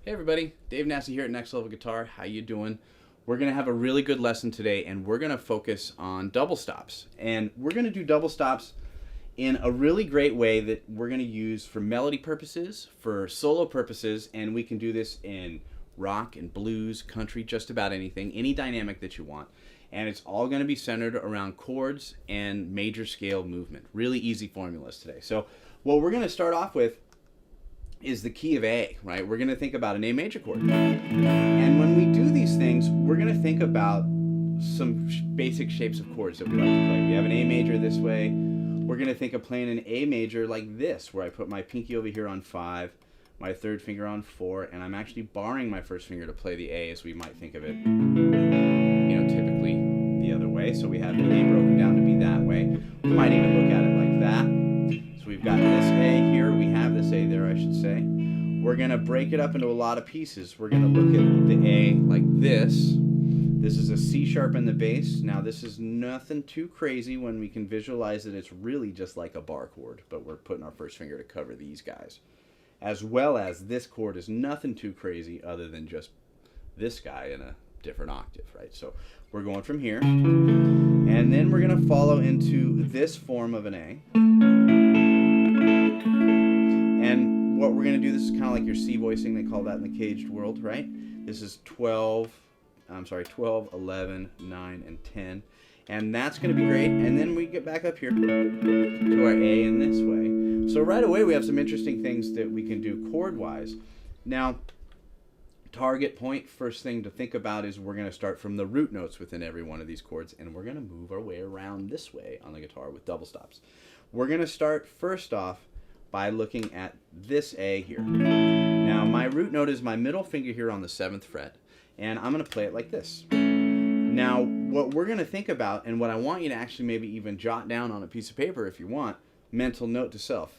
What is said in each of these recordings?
Hey everybody, Dave Nassi here at Next Level Guitar. How you doing? We're going to have a really good lesson today, and we're going to focus on double stops. And we're going to do double stops in a really great way that we're going to use for melody purposes, for solo purposes, and we can do this in rock and blues, country, just about anything, any dynamic that you want. And it's all going to be centered around chords and major scale movement. Really easy formulas today. So what we're going to start off with is the key of A, right? We're going to think about an A major chord. And when we do these things, we're going to think about some basic shapes of chords that we like to play. We have an A major this way. We're going to think of playing an A major like this, where I put my pinky over here on 5, my third finger on 4, and I'm actually barring my first finger to play the A as we might think of it, typically the other way. So we have the A broken down to be that way. We might even look at it like that. So we've got this A here, we have this A there, I should say. We're going to break it up into a lot of pieces. We're going to look at the A like this. This is a C sharp in the bass. Now this is nothing too crazy when we can visualize that it's really just like a bar chord, but we're putting our first finger to cover these guys. As well as this chord is nothing too crazy other than just this guy in a different octave, right? So we're going from here, and then we're going to follow into this form of an A. And what we're going to do, this is kind of like your C voicing, they call that in the caged world, right? This is 12, 11, 9, and 10. And that's going to be great. And then we get back up here to our A in this way. So right away we have some interesting things that we can do chord-wise. Now, target point, first thing to think about is we're going to start from the root notes within every one of these chords, and we're going to move our way around this way on the guitar with double stops. We're going to start first off by looking at this A here. Now my root note is my middle finger here on the 7th fret, and I'm going to play it like this. Now what we're going to think about, and what I want you to actually maybe even jot down on a piece of paper if you want, mental note to self.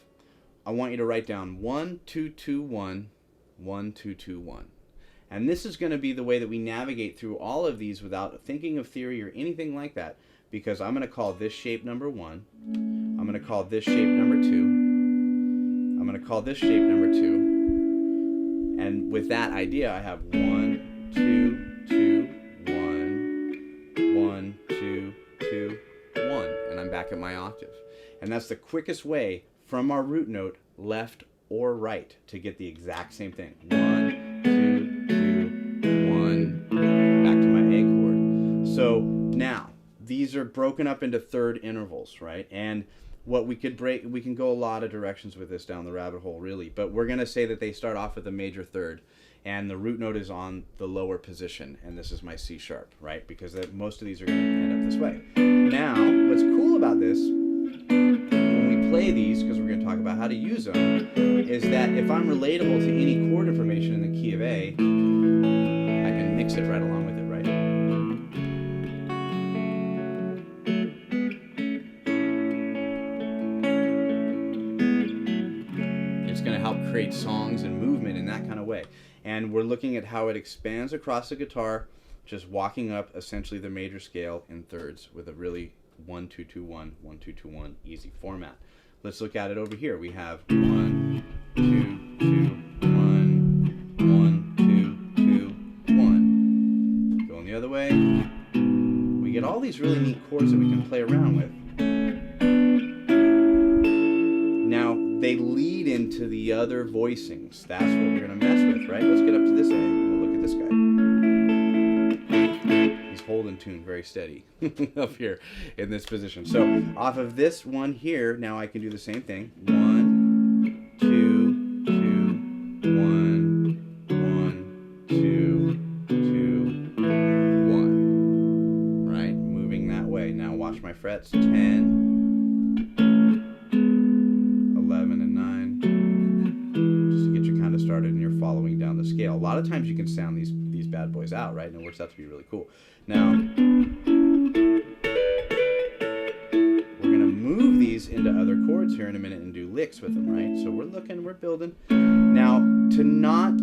I want you to write down 1, 2, 2, 1, 1, 2, 2, 1. And this is going to be the way that we navigate through all of these without thinking of theory or anything like that, because I'm going to call this shape number 1. I'm going to call this shape number 2. I'm going to call this shape number 2. And with that idea, I have 1, 2, 2, 1, 1, 2, 2, 1. And I'm back at my octave. And that's the quickest way from our root note, left or right, to get the exact same thing. 1, 2, 2, 1, back to my A chord. So now, these are broken up into third intervals, right? And what we could break, we can go a lot of directions with this down the rabbit hole, really. But we're going to say that they start off with a major third, and the root note is on the lower position, and this is my C sharp, right? Because most of these are going to end up this way. Now, what's cool about this, when we play these, because we're going to talk about how to use them, is that if I'm relatable to any chord information in the key of A, I can mix it right along with it, right? It's going to help create songs and movement in that kind of way. And we're looking at how it expands across the guitar, just walking up essentially the major scale in thirds with a really 1, 2, 2, 1, 1, 2, 2, 1 easy format. Let's look at it over here. We have 1, 2, 2, 1, 1, 2, 2, 1. Going the other way. We get all these really neat chords that we can play around with. Now, they lead into the other voicings. That's what we're going to mess with, right? Let's get up to this A and we'll look at this guy. He's holding tune very steady up here in this position. So off of this one here, now I can do the same thing. 1, 2, 2, 1, 1, 2, 2, 1. Right? Moving that way. Now watch my frets. 10. 11 and 9, just to get you kind of started and you're following down the scale. A lot of times you can sound these bad boys out, right? And it works out to be really cool. Now, we're going to move these into other chords here in a minute and do licks with them, right? So we're building. Now, to not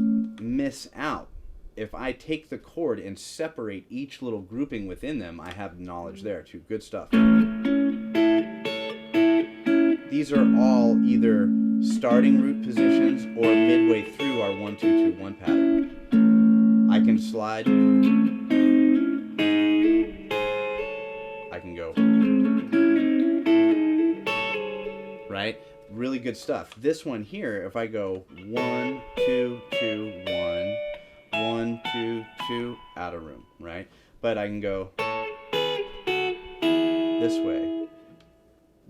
miss out, if I take the chord and separate each little grouping within them, I have knowledge there too. Good stuff. These are all either starting root positions or midway through our 1, 2, 2, 1 pattern. can slide. I can go. Right? Really good stuff. This one here, if I go 1, 2, 2, 1, 1, 2, 2, out of room, right? But I can go this way.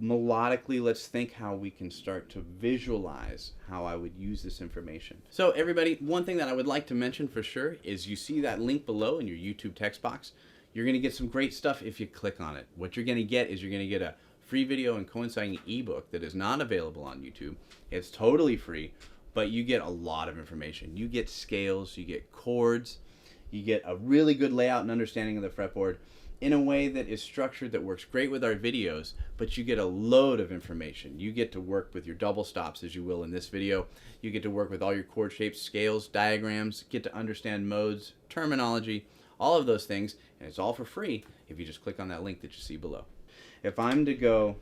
Melodically, let's think how we can start to visualize how I would use this information. So everybody, one thing that I would like to mention for sure is you see that link below in your YouTube text box. You're going to get some great stuff if you click on it. What you're going to get is you're going to get a free video and coinciding ebook that is not available on YouTube. It's totally free, but you get a lot of information. You get scales, you get chords, you get a really good layout and understanding of the fretboard in a way that is structured, that works great with our videos, but you get a load of information. You get to work with your double stops as you will in this video. You get to work with all your chord shapes, scales, diagrams, get to understand modes, terminology, all of those things, and it's all for free if you just click on that link that you see below. If I'm to go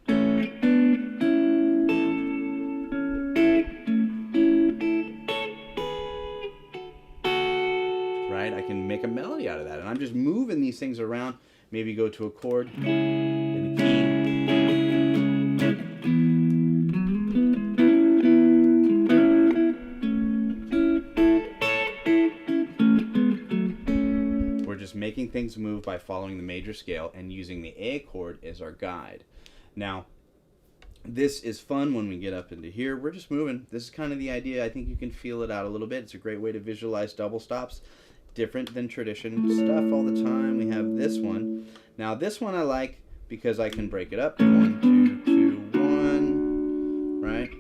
right, I can make a melody out of that, and I'm just moving these things around. Maybe go to a chord in a key. We're just making things move by following the major scale and using the A chord as our guide. Now, this is fun when we get up into here. We're just moving. This is kind of the idea. I think you can feel it out a little bit. It's a great way to visualize double stops. Different than tradition stuff all the time. We have this one. Now this one I like because I can break it up. 1, 2, 2, 1. Right?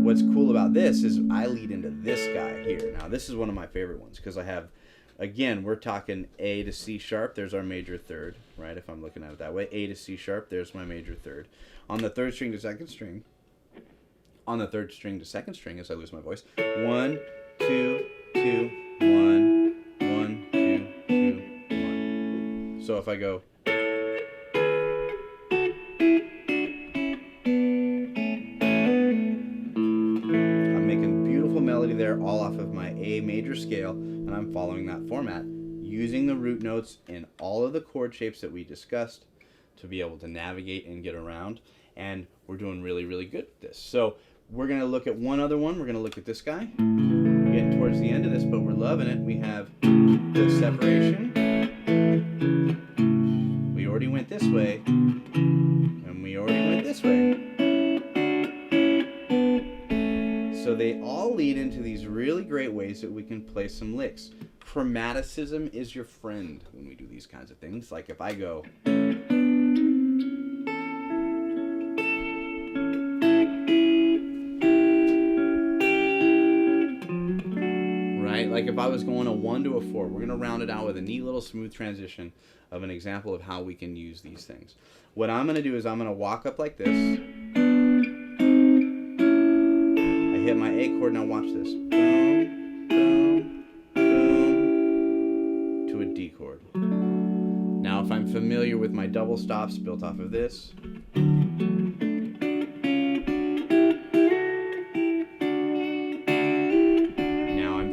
What's cool about this is I lead into this guy here. Now this is one of my favorite ones because I have, again, we're talking A to C sharp. There's our major third, right? If I'm looking at it that way. A to C sharp. There's my major third. On the third string to second string. On the third string to second string, as I lose my voice. 1, 2, 2, 1, 1, 2, 2, 1. So if I go, I'm making beautiful melody there, all off of my A major scale, and I'm following that format, using the root notes in all of the chord shapes that we discussed to be able to navigate and get around, and we're doing really, really good at this. So we're going to look at one other one. We're going to look at this guy. Getting towards the end of this, but we're loving it. We have the separation. We already went this way, and we already went this way. So they all lead into these really great ways that we can play some licks. Chromaticism is your friend when we do these kinds of things. Like if I go, like if I was going a 1 to a 4, we're going to round it out with a neat little smooth transition of an example of how we can use these things. What I'm going to do is I'm going to walk up like this. I hit my A chord. Now watch this. Boom, boom, boom, to a D chord. Now if I'm familiar with my double stops built off of this,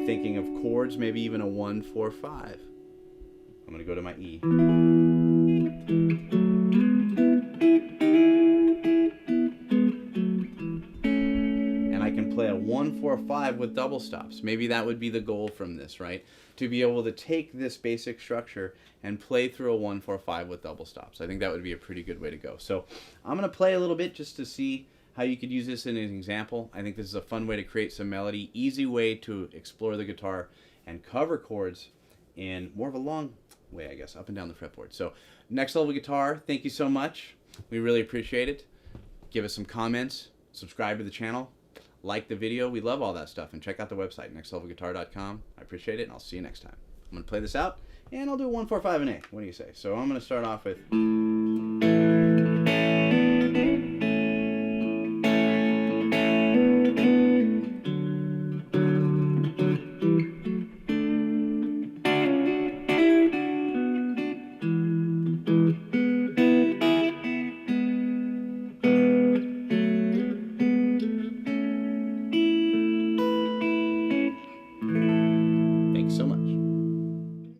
thinking of chords, maybe even a 1, 4, 5. I'm going to go to my E. And I can play a 1, 4, 5 with double stops. Maybe that would be the goal from this, right? To be able to take this basic structure and play through a 1, 4, 5 with double stops. I think that would be a pretty good way to go. So I'm going to play a little bit just to see how you could use this in an example. I think this is a fun way to create some melody, easy way to explore the guitar and cover chords in more of a long way, I guess, up and down the fretboard. So Next Level Guitar, thank you so much. We really appreciate it. Give us some comments, subscribe to the channel, like the video. We love all that stuff. And check out the website, nextlevelguitar.com. I appreciate it, and I'll see you next time. I'm going to play this out, and I'll do a 1, 4, 5, and A. What do you say? So I'm going to start off with